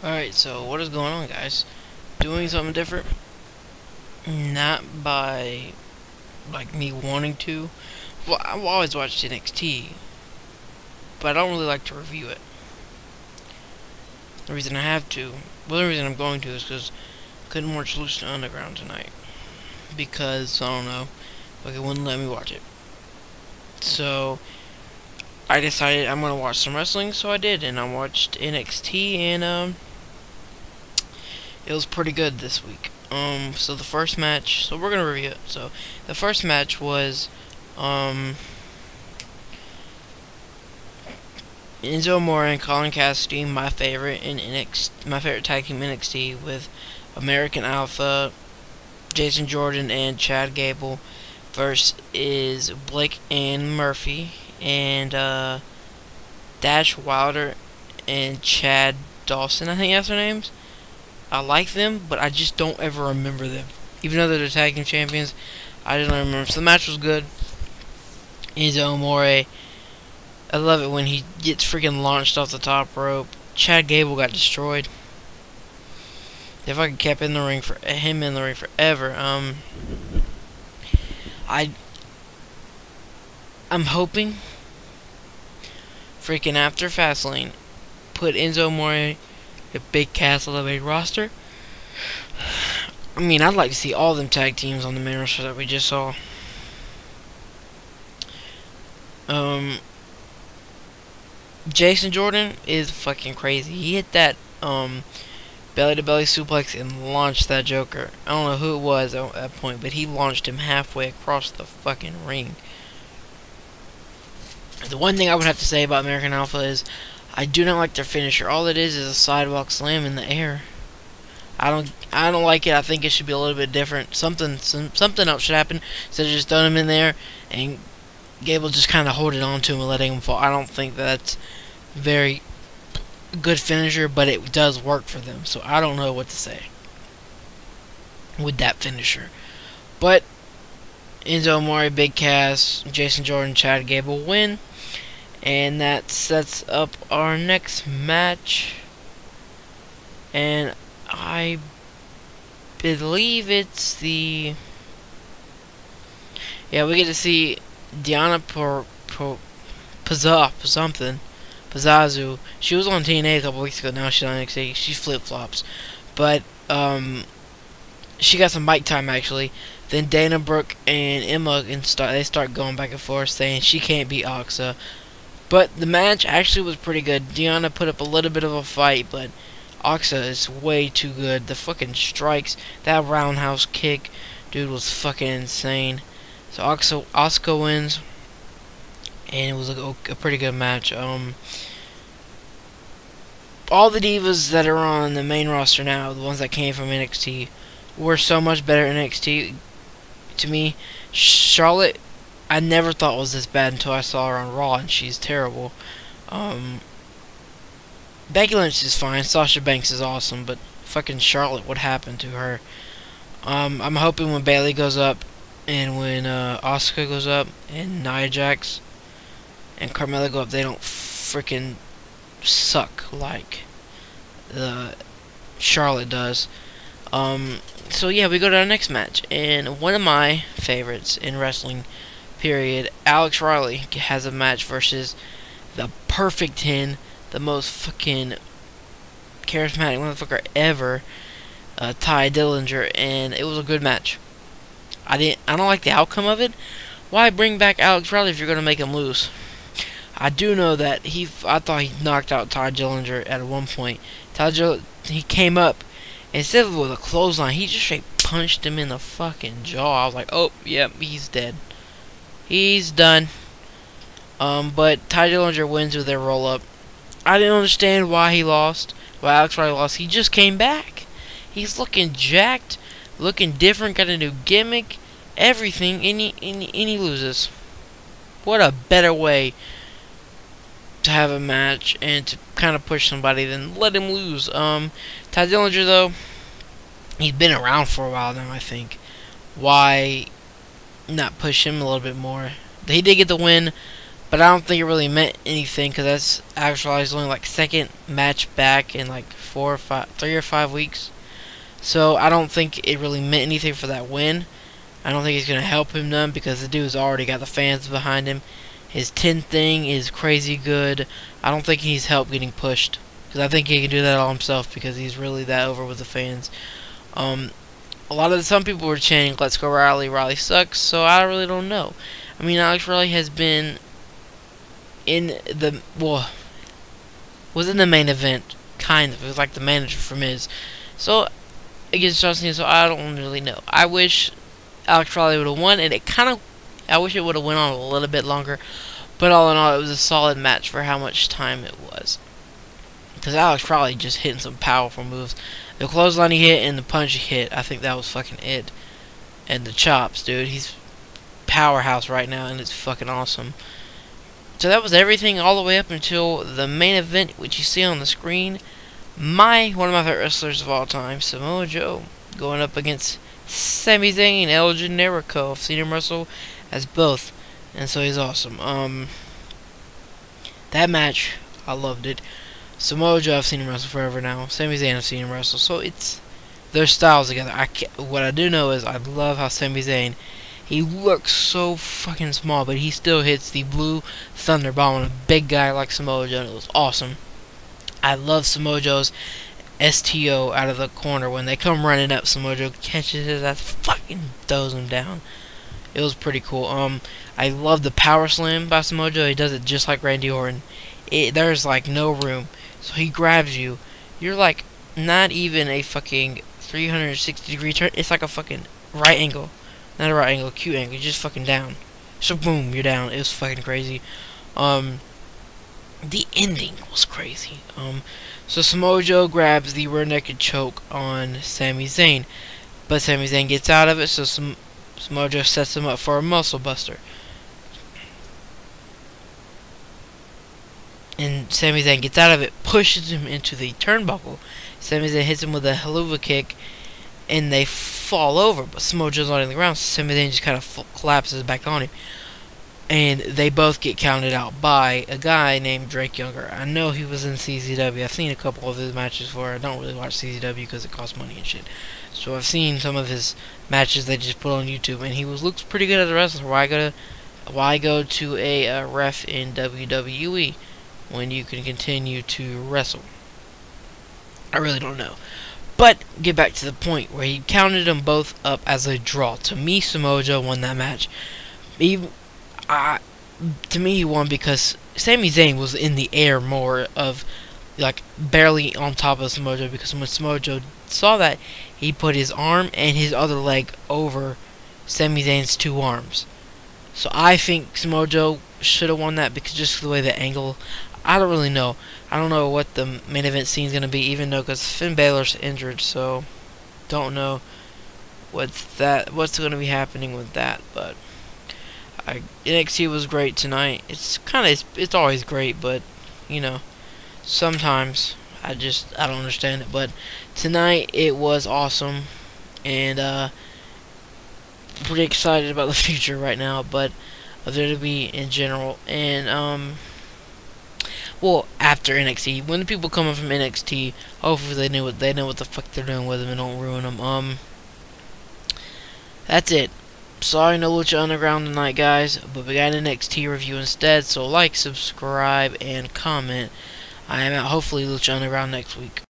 Alright, so what is going on, guys? Doing something different? Not by, like, me wanting to. Well, I've always watched NXT, but I don't really like to review it. The reason I have to, well, the reason I'm going to is because I couldn't watch Lucha Underground tonight. Because, I don't know, like, it wouldn't let me watch it. So, I decided I'm going to watch some wrestling, so I did, and I watched NXT, and, it was pretty good this week. So the first match, so we're gonna review it. So the first match was, Enzo Amore and Colin Cassidy, my favorite in NXT, my favorite tag team in NXT, with American Alpha, Jason Jordan, and Chad Gable, versus Blake and Murphy, and Dash Wilder and Chad Dawson, I think that's their names. I like them, but I just don't ever remember them. Even though they're the tag team champions, I just don't remember. So the match was good. Enzo Amore, I love it when he gets freaking launched off the top rope. Chad Gable got destroyed. If I could kept him in the ring forever. I'm hoping freaking after Fastlane put Enzo Amore, a big cast on the main roster. I mean, I'd like to see all them tag teams on the main roster that we just saw. Jason Jordan is fucking crazy. He hit that belly-to-belly suplex and launched that Joker. I don't know who it was at that point, but he launched him halfway across the fucking ring. The one thing I would have to say about American Alpha is I do not like their finisher. All it is a sidewalk slam in the air. I don't like it. I think it should be a little bit different. Something else should happen instead of just throwing him in there and Gable just kind of holding on to him and letting him fall. I don't think that's very good finisher, but it does work for them. So I don't know what to say with that finisher. But Enzo Amore, Big Cass, Jason Jordan, Chad Gable win. And that sets up our next match. And I believe it's the... yeah, we get to see Diana Pazzazu. She was on TNA a couple weeks ago. Now she's on NXT. She flip-flops. But, she got some mic time, actually. Then Dana Brooke and Emma they start going back and forth, saying she can't beat Alexa. But the match actually was pretty good. Diana put up a little bit of a fight, but Alexa is way too good. The fucking strikes, that roundhouse kick, dude, was fucking insane. So Asuka wins, and it was a pretty good match. All the divas that are on the main roster now, the ones that came from NXT, were so much better in NXT. To me, Charlotte, I never thought was this bad until I saw her on Raw, and she's terrible. Becky Lynch is fine. Sasha Banks is awesome, but fucking Charlotte, what happened to her? I'm hoping when Bayley goes up, and when Asuka goes up, and Nia Jax and Carmella go up, they don't freaking suck like Charlotte does. So yeah, we go to our next match, and one of my favorites in wrestling, period, Alex Riley has a match versus the Perfect 10, the most fucking charismatic motherfucker ever, Ty Dillinger, and it was a good match. I don't like the outcome of it. Why bring back Alex Riley if you're gonna make him lose? I do know that I thought he knocked out Ty Dillinger at one point. He came up, instead of with a clothesline, he just straight punched him in the fucking jaw. I was like, oh, yep, he's dead. He's done. But Ty Dillinger wins with their roll-up. I didn't understand why he lost. Why Alex Riley lost. He just came back. He's looking jacked, looking different, got a new gimmick, everything, and he loses. What a better way to have a match and to kind of push somebody than let him lose. Ty Dillinger, though, he's been around for a while now, I think. Why not push him a little bit more? He did get the win, but I don't think it really meant anything because that's actually his only like second match back in like 3 or 5 weeks. So I don't think it really meant anything for that win. I don't think it's gonna help him none because the dude's already got the fans behind him. His 10 thing is crazy good. I don't think he needs help getting pushed because I think he can do that all himself because he's really that over with the fans. Some people were chanting, "Let's go Riley, Riley sucks," so I really don't know. I mean, Alex Riley has been in the, was in the main event, kind of. It was like the manager for Miz. So, against John Cena, so I don't really know. I wish Alex Riley would have won, and I wish it would have went on a little bit longer, but all in all, it was a solid match for how much time it was. Because Alex Riley just hitting some powerful moves. The clothesline he hit and the punch he hit, I think that was fucking it. And the chops, dude. He's powerhouse right now, and it's fucking awesome. So that was everything all the way up until the main event, which you see on the screen. One of my favorite wrestlers of all time, Samoa Joe, going up against Sami Zayn, El Generico. I've seen him wrestle as both, and so he's awesome. That match, I loved it. Samoa Joe, I've seen him wrestle forever now. Sami Zayn, I've seen him wrestle. So it's their styles together. What I do know is I love how Sami Zayn, he looks so fucking small, but he still hits the blue thunder bomb on a big guy like Samoa Joe. It was awesome. I love Samoa Joe's STO out of the corner. When they come running up, Samoa Joe catches his ass, fucking throws him down. It was pretty cool. I love the power slam by Samoa Joe. He does it just like Randy Orton. There's like no room. So he grabs you. You're like not even a fucking 360-degree turn. It's like a fucking right angle. Not a right angle, acute angle. You're just fucking down. So boom, you're down. It was fucking crazy. The ending was crazy. So Samoa Joe grabs the rear naked choke on Sami Zayn, but Sami Zayn gets out of it. So Samoa Joe sets him up for a muscle buster. And Sami Zayn gets out of it, pushes him into the turnbuckle. Sami Zayn hits him with a haluva kick, and they fall over. But Samoa Joe's not on the ground, so Sami Zayn just kind of collapses back on him. And they both get counted out by a guy named Drake Younger. I know he was in CZW. I've seen a couple of his matches before. I don't really watch CZW because it costs money and shit. So I've seen some of his matches they just put on YouTube, and he looks pretty good as a wrestler. Why go to a ref in WWE when you can continue to wrestle? I really don't know. But get back to the point where he counted them both up as a draw. To me, Samoa Joe won that match. To me, he won because Sami Zayn was in the air more of, like, barely on top of Samoa Joe, because when Samoa Joe saw that, he put his arm and his other leg over Sami Zayn's two arms. So I think Samoa Joe should have won that because just the way the angle, I don't really know. I don't know what the main event scene is going to be, even though because Finn Balor's injured, so don't know what's going to be happening with that, but NXT was great tonight. It's always great, but you know, sometimes I don't understand it. But tonight it was awesome, and pretty excited about the future right now. But of WWE in general, and well, after NXT, when the people coming from NXT, hopefully they know what the fuck they're doing with them and don't ruin them. That's it. Sorry, no Lucha Underground tonight, guys, but we got an NXT review instead, so like, subscribe, and comment. I am out, hopefully, Lucha Underground next week.